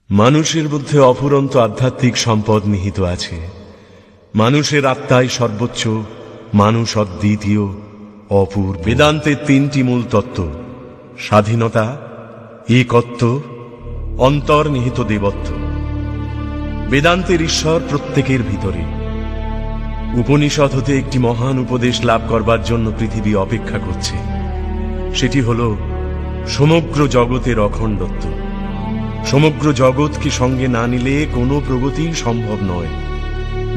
মানুষের মধ্যে অফুরন্ত আধ্যাত্মিক সম্পদ নিহিত আছে। মানুষের আত্মাই সর্বোচ্চ, মানুষ অদ্বিতীয়, অপূর্ব। বেদান্তের তিনটি মূল তত্ত্ব: স্বাধীনতা, একত্ব, অন্তর্নিহিত দেবত্ব। বেদান্তের ঈশ্বর প্রত্যেকের ভিতরে। উপনিষদ হতে একটি মহান উপদেশ লাভ করবার জন্য পৃথিবী অপেক্ষা করছে। সেটি হল সমগ্র জগতের অখণ্ডত্ব। সমগ্র জগৎকে সঙ্গে না নিলে কোনো প্রগতি সম্ভব নয়।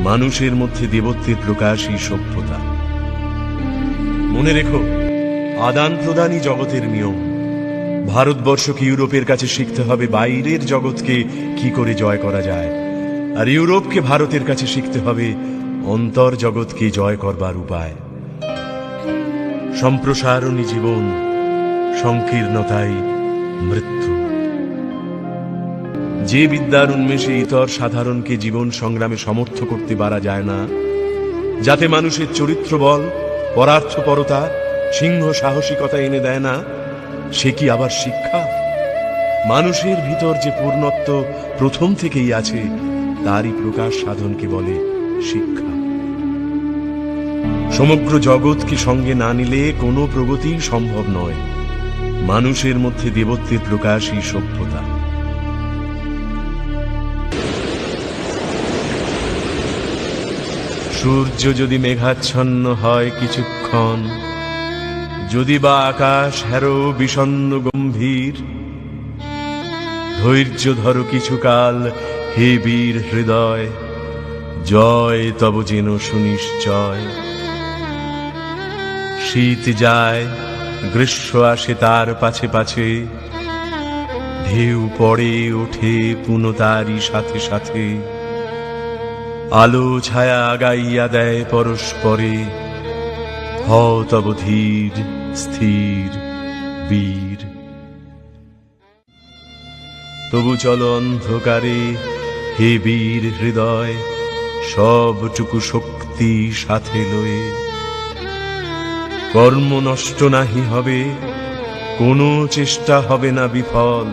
মানুষের মধ্যে দেবত্বের প্রকাশই সভ্যতা। মনে রেখো, আদান প্রদানই জগতের নিয়ম। ভারতবর্ষকে ইউরোপের কাছে শিখতে হবে বাইরের জগৎকে কি করে জয় করা যায়, আর ইউরোপকে ভারতের কাছে শিখতে হবে অন্তর জগৎকে জয় করবার উপায়। সম্প্রসারণই জীবন, সংকীর্ণতাই মৃত্যু। যে বিদ্যার উন্মেষে ইতর সাধারণকে জীবন সংগ্রামে সমর্থ করতে পারা যায় না, যাতে মানুষের চরিত্র বল, পরার্থপরতা, সিংহ সাহসিকতা এনে দেয় না, সে কি আবার শিক্ষা? মানুষের ভিতর যে পূর্ণত্ব প্রথম থেকেই আছে, তারই প্রকাশ সাধনকে বলে শিক্ষা। সমগ্র জগৎকে সঙ্গে না নিলে কোনো প্রগতি সম্ভব নয়। মানুষের মধ্যে দেবত্বের প্রকাশই সভ্যতা। সূর্য যদি মেঘাচ্ছন্ন হয় কিছুক্ষণ, যদি বা আকাশ হ্যারো বিষণ্ণ গম্ভীর, ধৈর্য ধরো কিছুকাল হে বীর হৃদয়, জয় তব যেন সুনিশ্চয়। শীত যায়, গ্রীষ্ম আসে তার পাছে পাছে, ঢেউ পড়ে ওঠে পুনঃ তারই সাথে সাথে। আলো ছায়া আগাইয়া দেয় পরস্পরে, হও তব ধীর স্থির বীর। তবু চল অন্ধকারে হে বীর হৃদয়, সবটুকু শক্তি সাথে লয়ে। কর্ম নষ্ট নাহি হবে, কোনো চেষ্টা হবে না বিফল।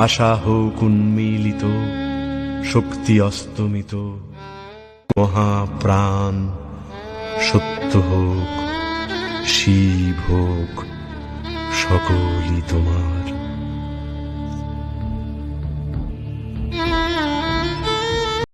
আশা হোক উন্মীলিত, শক্তি অস্তমিত। মহাপ্রাণ সত্য হোক, শিব হোক, সকলই তোমার।